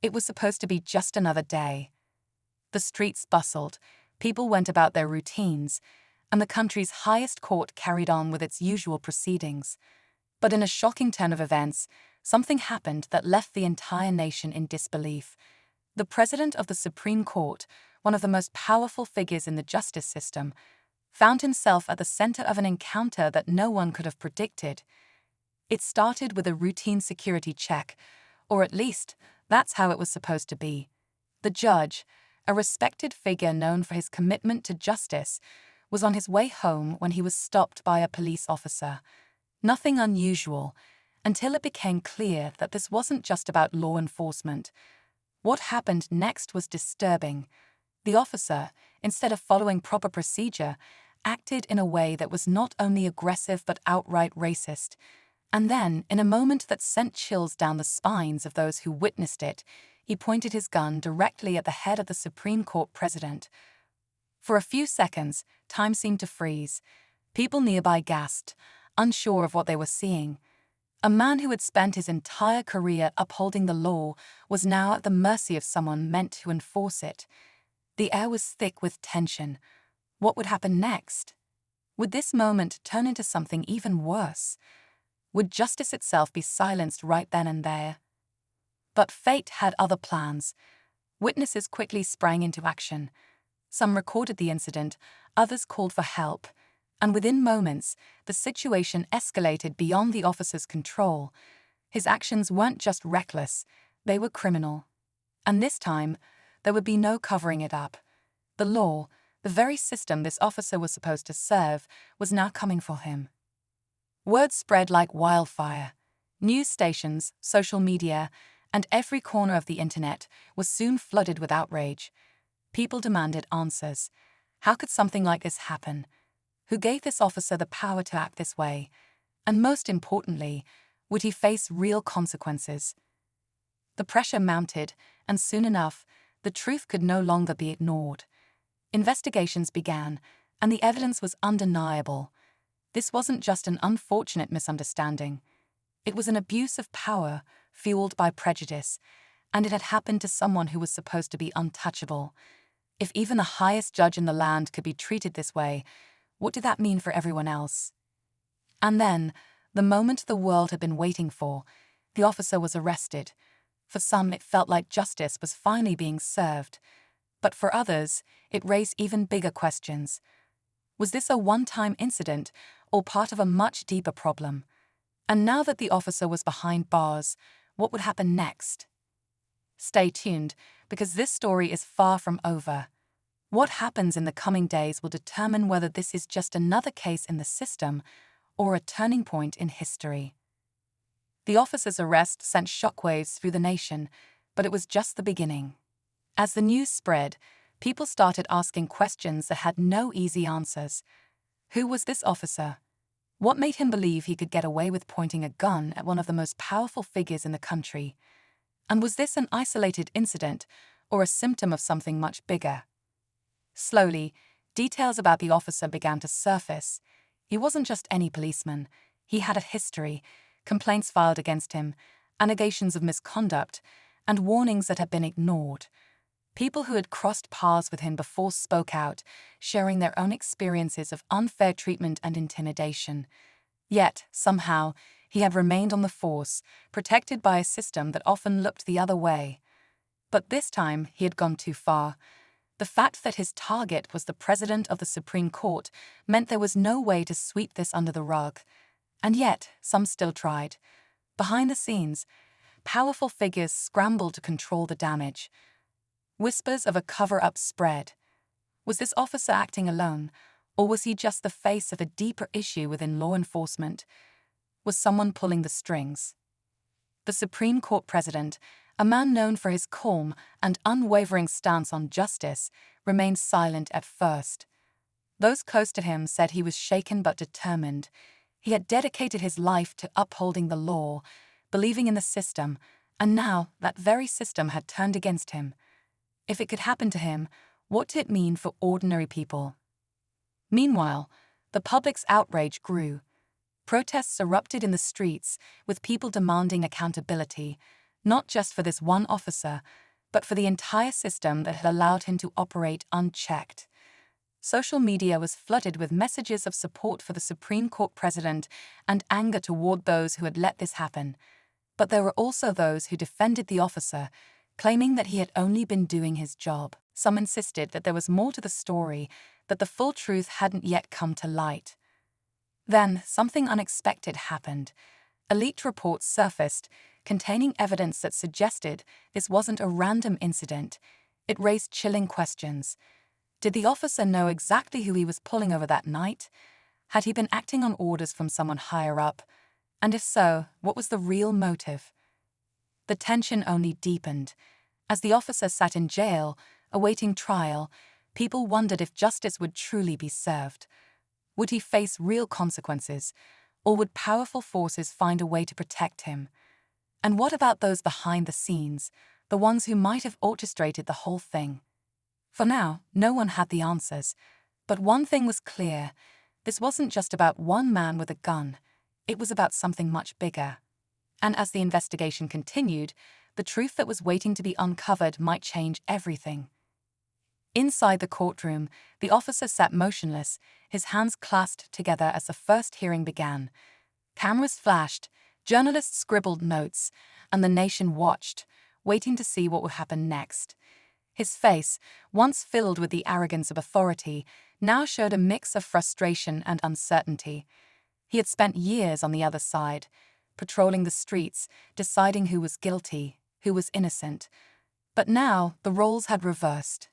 It was supposed to be just another day. The streets bustled, people went about their routines, and the country's highest court carried on with its usual proceedings. But in a shocking turn of events, something happened that left the entire nation in disbelief. The president of the Supreme Court, one of the most powerful figures in the justice system, found himself at the center of an encounter that no one could have predicted. It started with a routine security check, or at least, that's how it was supposed to be. The judge, a respected figure known for his commitment to justice, was on his way home when he was stopped by a police officer. Nothing unusual, until it became clear that this wasn't just about law enforcement. What happened next was disturbing. The officer, instead of following proper procedure, acted in a way that was not only aggressive but outright racist. And then, in a moment that sent chills down the spines of those who witnessed it, he pointed his gun directly at the head of the Supreme Court president. For a few seconds, time seemed to freeze. People nearby gasped, unsure of what they were seeing. A man who had spent his entire career upholding the law was now at the mercy of someone meant to enforce it. The air was thick with tension. What would happen next? Would this moment turn into something even worse? Would justice itself be silenced right then and there? But fate had other plans. Witnesses quickly sprang into action. Some recorded the incident, others called for help, and within moments, the situation escalated beyond the officer's control. His actions weren't just reckless, they were criminal. And this time, there would be no covering it up. The law, the very system this officer was supposed to serve, was now coming for him. Word spread like wildfire. News stations, social media, and every corner of the internet was soon flooded with outrage. People demanded answers. How could something like this happen? Who gave this officer the power to act this way? And most importantly, would he face real consequences? The pressure mounted, and soon enough, the truth could no longer be ignored. Investigations began, and the evidence was undeniable. This wasn't just an unfortunate misunderstanding. It was an abuse of power, fueled by prejudice, and it had happened to someone who was supposed to be untouchable. If even the highest judge in the land could be treated this way, what did that mean for everyone else? And then, the moment the world had been waiting for, the officer was arrested. For some, it felt like justice was finally being served. But for others, it raised even bigger questions. Was this a one-time incident, or part of a much deeper problem? And now that the officer was behind bars, what would happen next? Stay tuned, because this story is far from over. What happens in the coming days will determine whether this is just another case in the system or a turning point in history. The officer's arrest sent shockwaves through the nation, but it was just the beginning. As the news spread, people started asking questions that had no easy answers. Who was this officer? What made him believe he could get away with pointing a gun at one of the most powerful figures in the country? And was this an isolated incident or a symptom of something much bigger? Slowly, details about the officer began to surface. He wasn't just any policeman. He had a history, complaints filed against him, allegations of misconduct, and warnings that had been ignored. People who had crossed paths with him before spoke out, sharing their own experiences of unfair treatment and intimidation. Yet, somehow, he had remained on the force, protected by a system that often looked the other way. But this time, he had gone too far. The fact that his target was the president of the Supreme Court meant there was no way to sweep this under the rug. And yet, some still tried. Behind the scenes, powerful figures scrambled to control the damage. Whispers of a cover-up spread. Was this officer acting alone, or was he just the face of a deeper issue within law enforcement? Was someone pulling the strings? The Supreme Court president, a man known for his calm and unwavering stance on justice, remained silent at first. Those close to him said he was shaken but determined. He had dedicated his life to upholding the law, believing in the system, and now that very system had turned against him. If it could happen to him, what did it mean for ordinary people? Meanwhile, the public's outrage grew. Protests erupted in the streets, with people demanding accountability, not just for this one officer, but for the entire system that had allowed him to operate unchecked. Social media was flooded with messages of support for the Supreme Court president and anger toward those who had let this happen. But there were also those who defended the officer, claiming that he had only been doing his job. Some insisted that there was more to the story, that the full truth hadn't yet come to light. Then, something unexpected happened. A leaked report surfaced, containing evidence that suggested this wasn't a random incident. It raised chilling questions. Did the officer know exactly who he was pulling over that night? Had he been acting on orders from someone higher up? And if so, what was the real motive? The tension only deepened. As the officer sat in jail, awaiting trial, people wondered if justice would truly be served. Would he face real consequences, or would powerful forces find a way to protect him? And what about those behind the scenes, the ones who might have orchestrated the whole thing? For now, no one had the answers. But one thing was clear. This wasn't just about one man with a gun. It was about something much bigger. And as the investigation continued, the truth that was waiting to be uncovered might change everything. Inside the courtroom, the officer sat motionless, his hands clasped together as the first hearing began. Cameras flashed, journalists scribbled notes, and the nation watched, waiting to see what would happen next. His face, once filled with the arrogance of authority, now showed a mix of frustration and uncertainty. He had spent years on the other side, patrolling the streets, deciding who was guilty, who was innocent. But now the roles had reversed.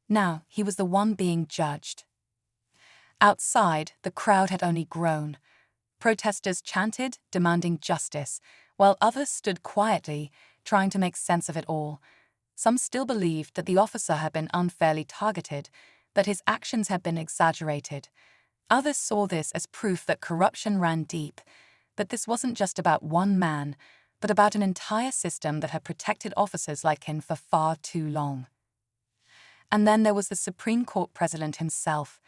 Now he was the one being judged. Outside, the crowd had only grown. Protesters chanted, demanding justice, while others stood quietly, trying to make sense of it all. Some still believed that the officer had been unfairly targeted, that his actions had been exaggerated. Others saw this as proof that corruption ran deep, that this wasn't just about one man, but about an entire system that had protected officers like him for far too long. And then there was the Supreme Court president himself.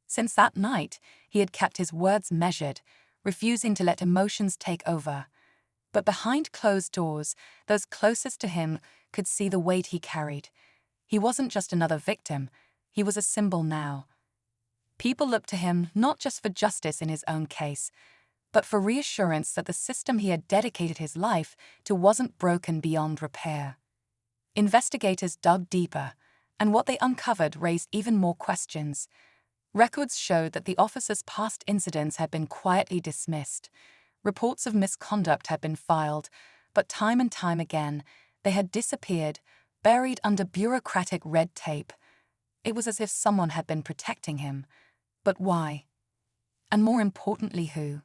Since that night, he had kept his words measured, refusing to let emotions take over. But behind closed doors, those closest to him could see the weight he carried. He wasn't just another victim, he was a symbol now. People looked to him not just for justice in his own case, but for reassurance that the system he had dedicated his life to wasn't broken beyond repair. Investigators dug deeper, and what they uncovered raised even more questions. Records showed that the officer's past incidents had been quietly dismissed. Reports of misconduct had been filed, but time and time again, they had disappeared, buried under bureaucratic red tape. It was as if someone had been protecting him. But why? And more importantly, who?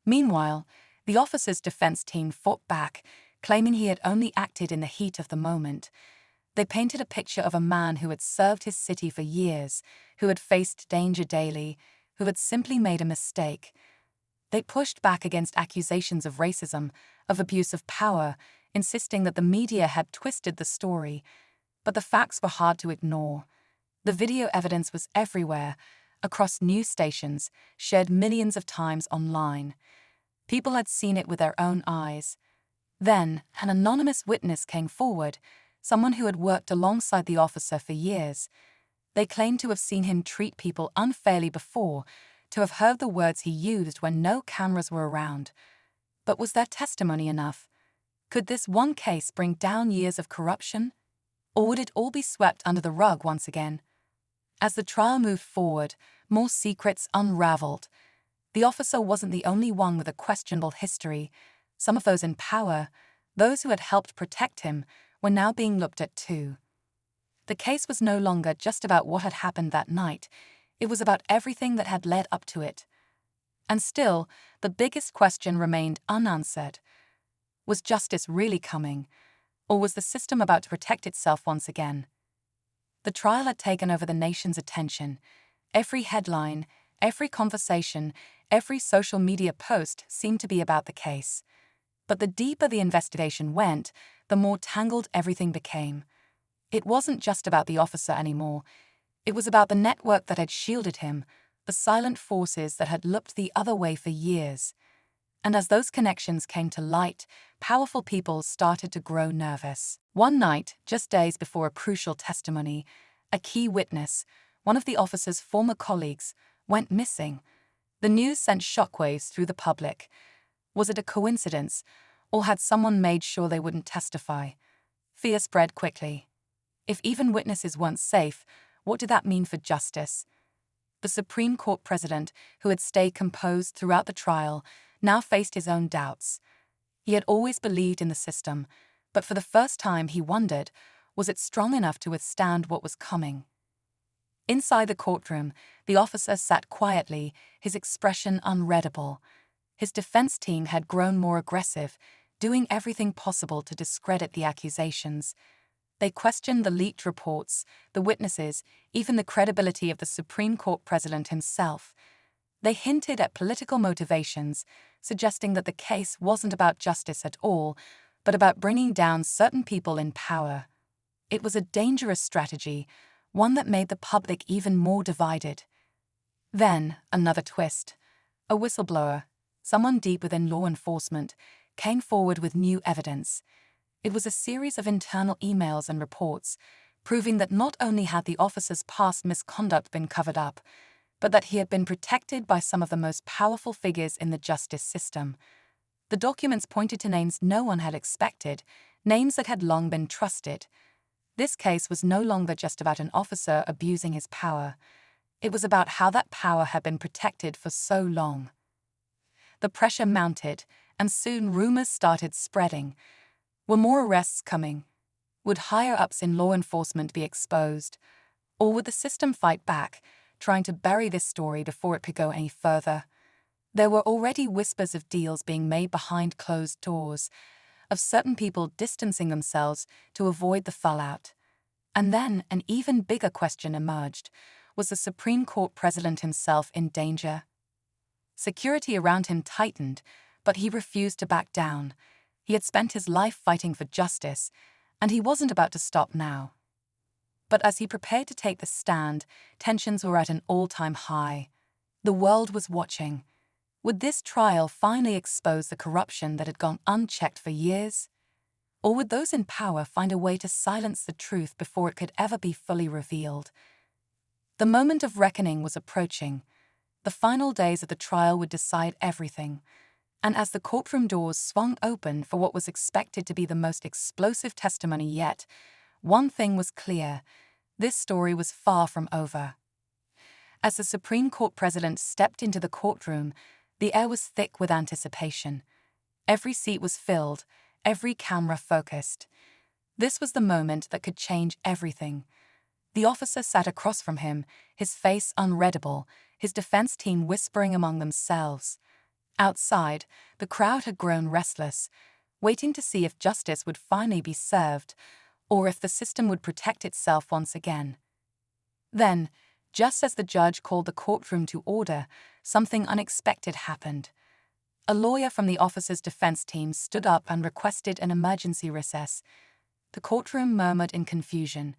Meanwhile, the officer's defense team fought back, claiming he had only acted in the heat of the moment. They painted a picture of a man who had served his city for years, who had faced danger daily, who had simply made a mistake. They pushed back against accusations of racism, of abuse of power, insisting that the media had twisted the story. But the facts were hard to ignore. The video evidence was everywhere, across news stations, shared millions of times online. People had seen it with their own eyes. Then, an anonymous witness came forward, someone who had worked alongside the officer for years. They claimed to have seen him treat people unfairly before, to have heard the words he used when no cameras were around. But was their testimony enough? Could this one case bring down years of corruption? Or would it all be swept under the rug once again? As the trial moved forward, more secrets unraveled. The officer wasn't the only one with a questionable history. Some of those in power, those who had helped protect him, were now being looked at too. The case was no longer just about what had happened that night. It was about everything that had led up to it. And still, the biggest question remained unanswered. Was justice really coming? Or was the system about to protect itself once again? The trial had taken over the nation's attention. Every headline, every conversation, every social media post seemed to be about the case. But the deeper the investigation went, the more tangled everything became. It wasn't just about the officer anymore. It was about the network that had shielded him, the silent forces that had looked the other way for years. And as those connections came to light, powerful people started to grow nervous. One night, just days before a crucial testimony, a key witness, one of the officer's former colleagues, went missing. The news sent shockwaves through the public. Was it a coincidence, or had someone made sure they wouldn't testify? Fear spread quickly. If even witnesses weren't safe, what did that mean for justice? The Supreme Court president, who had stayed composed throughout the trial, now faced his own doubts. He had always believed in the system, but for the first time he wondered, was it strong enough to withstand what was coming? Inside the courtroom, the officer sat quietly, his expression unreadable. His defense team had grown more aggressive, doing everything possible to discredit the accusations. They questioned the leaked reports, the witnesses, even the credibility of the Supreme Court president himself. They hinted at political motivations, suggesting that the case wasn't about justice at all, but about bringing down certain people in power. It was a dangerous strategy, one that made the public even more divided. Then, another twist. A whistleblower, someone deep within law enforcement, came forward with new evidence. It was a series of internal emails and reports, proving that not only had the officer's past misconduct been covered up, but that he had been protected by some of the most powerful figures in the justice system. The documents pointed to names no one had expected, names that had long been trusted. This case was no longer just about an officer abusing his power. It was about how that power had been protected for so long. The pressure mounted, and soon rumors started spreading. Were more arrests coming? Would higher-ups in law enforcement be exposed? Or would the system fight back, trying to bury this story before it could go any further? There were already whispers of deals being made behind closed doors, of certain people distancing themselves to avoid the fallout. And then an even bigger question emerged. Was the Supreme Court president himself in danger? Security around him tightened, but he refused to back down. He had spent his life fighting for justice, and he wasn't about to stop now. But as he prepared to take the stand, tensions were at an all-time high. The world was watching. Would this trial finally expose the corruption that had gone unchecked for years? Or would those in power find a way to silence the truth before it could ever be fully revealed? The moment of reckoning was approaching. The final days of the trial would decide everything. And as the courtroom doors swung open for what was expected to be the most explosive testimony yet, one thing was clear: this story was far from over. As the Supreme Court president stepped into the courtroom, the air was thick with anticipation. Every seat was filled, every camera focused. This was the moment that could change everything. The officer sat across from him, his face unreadable, his defense team whispering among themselves. Outside, the crowd had grown restless, waiting to see if justice would finally be served, or if the system would protect itself once again. Then, just as the judge called the courtroom to order, something unexpected happened. A lawyer from the officer's defense team stood up and requested an emergency recess. The courtroom murmured in confusion.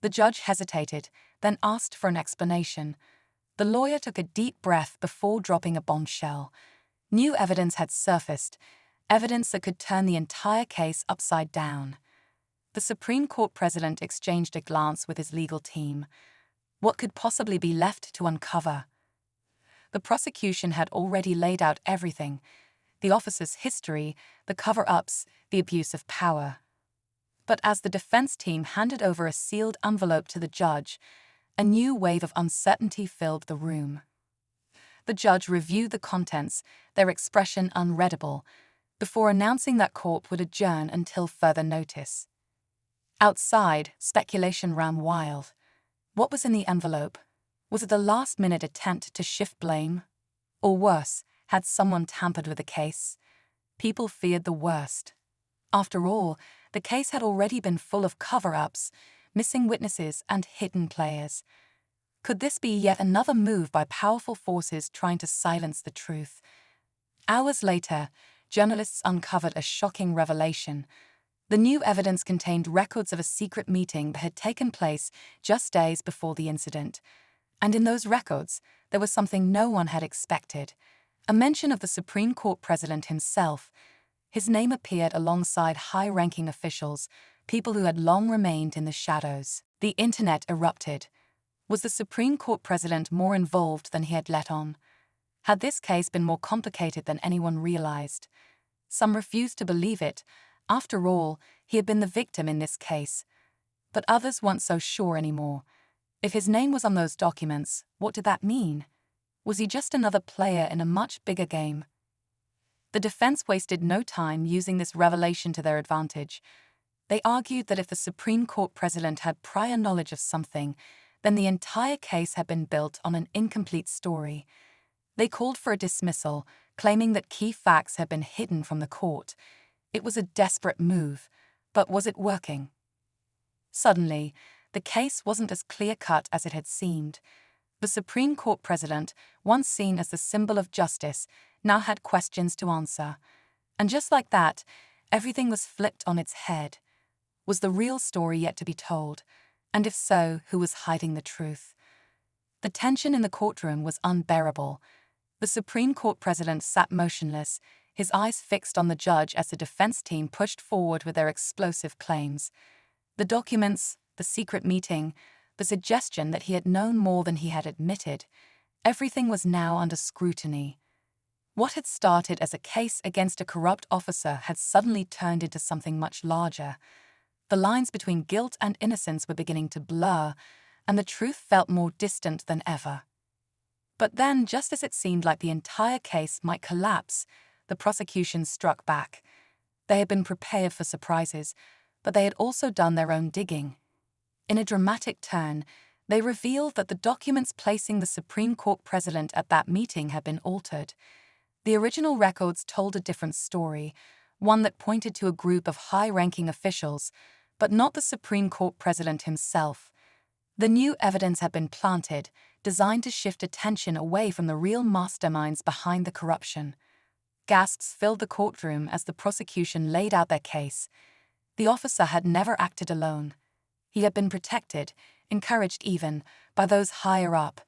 The judge hesitated, then asked for an explanation. The lawyer took a deep breath before dropping a bombshell. New evidence had surfaced, evidence that could turn the entire case upside down. The Supreme Court president exchanged a glance with his legal team. What could possibly be left to uncover? The prosecution had already laid out everything: the officer's history, the cover-ups, the abuse of power. But as the defense team handed over a sealed envelope to the judge, a new wave of uncertainty filled the room. The judge reviewed the contents, their expression unreadable, before announcing that court would adjourn until further notice. Outside, speculation ran wild. What was in the envelope? Was it a last-minute attempt to shift blame? Or worse, had someone tampered with the case? People feared the worst. After all, the case had already been full of cover-ups, missing witnesses, and hidden players. Could this be yet another move by powerful forces trying to silence the truth? Hours later, journalists uncovered a shocking revelation. The new evidence contained records of a secret meeting that had taken place just days before the incident. And in those records, there was something no one had expected: A mention of the Supreme Court president himself. His name appeared alongside high-ranking officials, people who had long remained in the shadows. The internet erupted. Was the Supreme Court president more involved than he had let on? Had this case been more complicated than anyone realized? Some refused to believe it. After all, he had been the victim in this case. But others weren't so sure anymore. If his name was on those documents, what did that mean? Was he just another player in a much bigger game? The defense wasted no time using this revelation to their advantage. They argued that if the Supreme Court president had prior knowledge of something, then the entire case had been built on an incomplete story. They called for a dismissal, claiming that key facts had been hidden from the court. It was a desperate move, but was it working? Suddenly, the case wasn't as clear-cut as it had seemed. The Supreme Court president, once seen as the symbol of justice, now had questions to answer. And just like that, everything was flipped on its head. Was the real story yet to be told? And if so, who was hiding the truth? The tension in the courtroom was unbearable. The Supreme Court president sat motionless, his eyes fixed on the judge as the defense team pushed forward with their explosive claims. The documents, the secret meeting, the suggestion that he had known more than he had admitted, everything was now under scrutiny. What had started as a case against a corrupt officer had suddenly turned into something much larger. The lines between guilt and innocence were beginning to blur, and the truth felt more distant than ever. But then, just as it seemed like the entire case might collapse, the prosecution struck back. They had been prepared for surprises, but they had also done their own digging. In a dramatic turn, they revealed that the documents placing the Supreme Court president at that meeting had been altered. The original records told a different story, one that pointed to a group of high-ranking officials, but not the Supreme Court president himself. The new evidence had been planted, designed to shift attention away from the real masterminds behind the corruption. Gasps filled the courtroom as the prosecution laid out their case. The officer had never acted alone. He had been protected, encouraged even, by those higher up.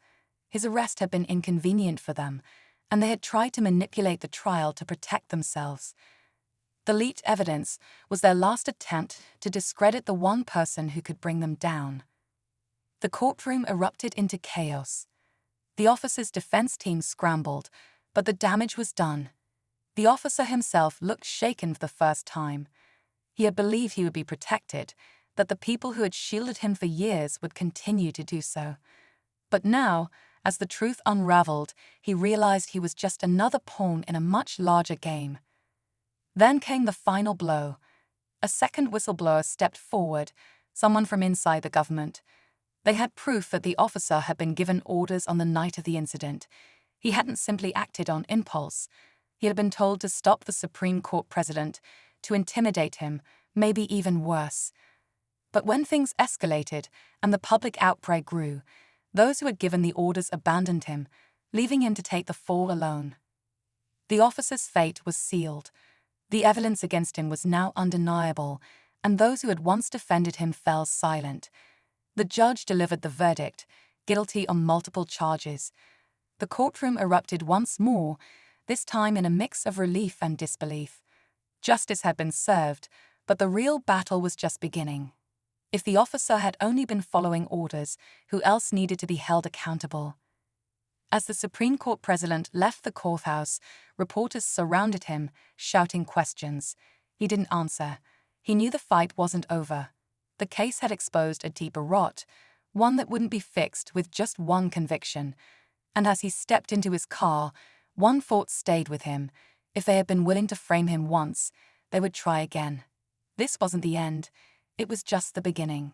His arrest had been inconvenient for them, and they had tried to manipulate the trial to protect themselves. The leaked evidence was their last attempt to discredit the one person who could bring them down. The courtroom erupted into chaos. The officer's defense team scrambled, but the damage was done. The officer himself looked shaken for the first time. He had believed he would be protected, that the people who had shielded him for years would continue to do so. But now, as the truth unraveled, he realized he was just another pawn in a much larger game. Then came the final blow. A second whistleblower stepped forward, someone from inside the government. They had proof that the officer had been given orders on the night of the incident. He hadn't simply acted on impulse. He had been told to stop the Supreme Court president, to intimidate him, maybe even worse. But when things escalated and the public outcry grew, those who had given the orders abandoned him, leaving him to take the fall alone. The officer's fate was sealed. The evidence against him was now undeniable, and those who had once defended him fell silent. The judge delivered the verdict, guilty on multiple charges. The courtroom erupted once more, this time in a mix of relief and disbelief. Justice had been served, but the real battle was just beginning. If the officer had only been following orders, who else needed to be held accountable? As the Supreme Court president left the courthouse, reporters surrounded him, shouting questions. He didn't answer. He knew the fight wasn't over. The case had exposed a deeper rot, one that wouldn't be fixed with just one conviction. And as he stepped into his car, one thought stayed with him. If they had been willing to frame him once, they would try again. This wasn't the end. It was just the beginning.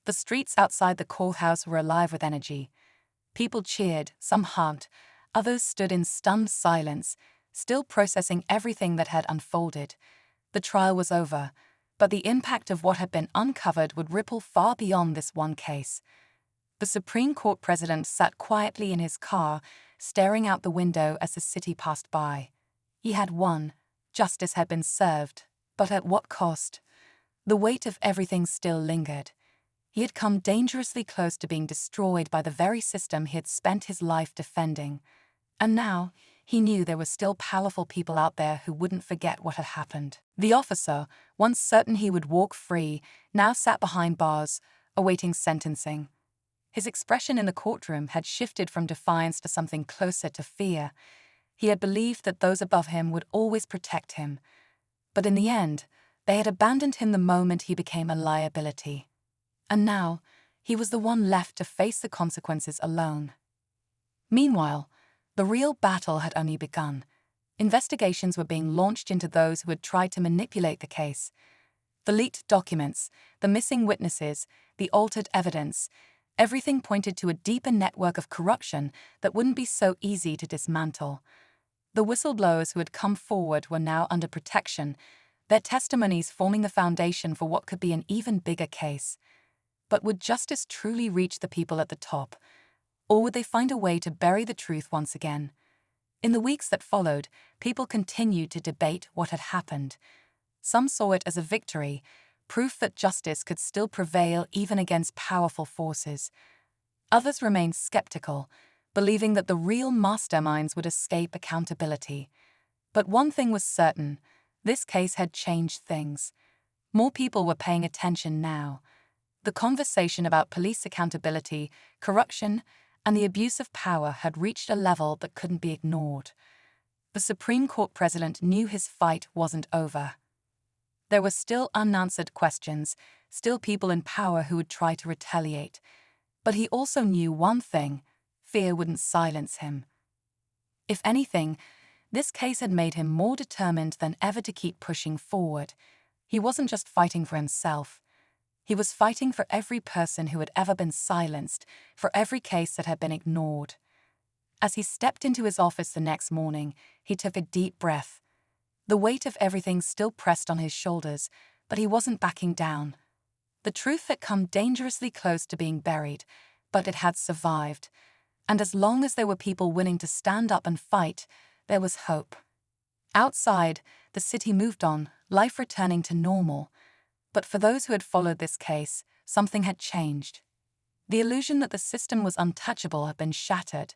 The streets outside the courthouse were alive with energy. People cheered, some hugged, others stood in stunned silence, still processing everything that had unfolded. The trial was over, but the impact of what had been uncovered would ripple far beyond this one case. The Supreme Court president sat quietly in his car, staring out the window as the city passed by. He had won. Justice had been served. But at what cost? The weight of everything still lingered. He had come dangerously close to being destroyed by the very system he had spent his life defending. And now, he knew there were still powerful people out there who wouldn't forget what had happened. The officer, once certain he would walk free, now sat behind bars, awaiting sentencing. His expression in the courtroom had shifted from defiance to something closer to fear. He had believed that those above him would always protect him. But in the end, they had abandoned him the moment he became a liability. And now, he was the one left to face the consequences alone. Meanwhile, the real battle had only begun. Investigations were being launched into those who had tried to manipulate the case. The leaked documents, the missing witnesses, the altered evidence, everything pointed to a deeper network of corruption that wouldn't be so easy to dismantle. The whistleblowers who had come forward were now under protection, their testimonies forming the foundation for what could be an even bigger case. But would justice truly reach the people at the top? Or would they find a way to bury the truth once again? In the weeks that followed, people continued to debate what had happened. Some saw it as a victory, proof that justice could still prevail even against powerful forces. Others remained skeptical, believing that the real masterminds would escape accountability. But one thing was certain: this case had changed things. More people were paying attention now. The conversation about police accountability, corruption, and the abuse of power had reached a level that couldn't be ignored. The Supreme Court president knew his fight wasn't over. There were still unanswered questions, still people in power who would try to retaliate. But he also knew one thing: fear wouldn't silence him. If anything, this case had made him more determined than ever to keep pushing forward. He wasn't just fighting for himself. He was fighting for every person who had ever been silenced, for every case that had been ignored. As he stepped into his office the next morning, he took a deep breath. The weight of everything still pressed on his shoulders, but he wasn't backing down. The truth had come dangerously close to being buried, but it had survived. And as long as there were people willing to stand up and fight, there was hope. Outside, the city moved on, life returning to normal. But for those who had followed this case, something had changed. The illusion that the system was untouchable had been shattered,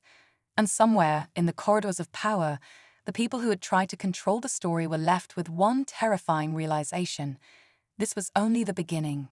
and somewhere, in the corridors of power, the people who had tried to control the story were left with one terrifying realization: this was only the beginning.